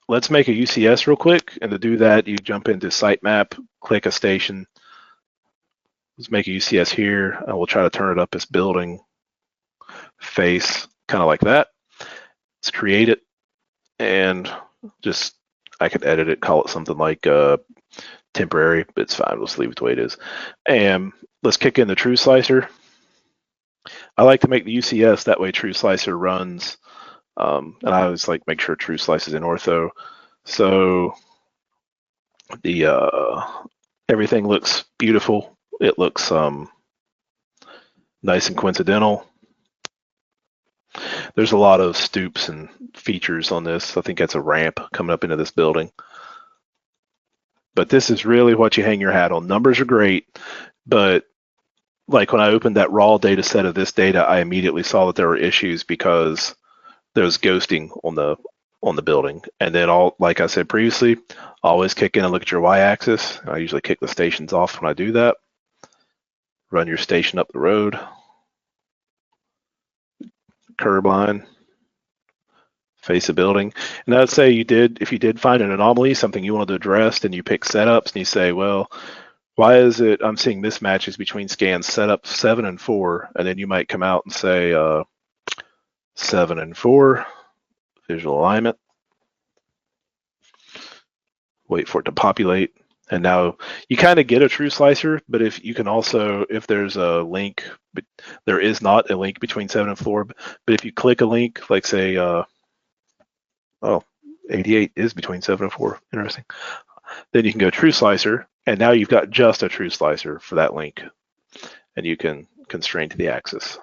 let's make a UCS real quick. And to do that, you jump into sitemap, click a station. Let's make a UCS here, and we'll try to turn it up as building face, kind of like that. Let's create it, and just, I could edit it, call it something like temporary, but it's fine. Let's leave it the way it is. And let's kick in the TruSlicer. I like to make the UCS, that way TruSlicer runs, and I always like make sure TruSlice is in ortho. So the everything looks beautiful. It looks nice and coincidental. There's a lot of stoops and features on this. I think that's a ramp coming up into this building. But this is really what you hang your hat on. Numbers are great, but like when I opened that raw data set of this data, I immediately saw that there were issues because there was ghosting on the building. And then like I said previously, always kick in and look at your y-axis. I usually kick the stations off when I do that. Run your station up the road. Curb line. Face a building. And I'd say if you did find an anomaly, something you wanted to address, then you pick setups and you say, well, why is it I'm seeing mismatches between scans setup 7 and 4, and then you might come out and say 7 and 4, visual alignment. Wait for it to populate. And now you kind of get a TruSlicer, but if you can also, if there's a link, but there is not a link between 7 and 4, but if you click a link, like say, 88 is between 7 and 4, interesting. Then you can go TruSlicer, and now you've got just a TruSlicer for that link, and you can constrain to the axis.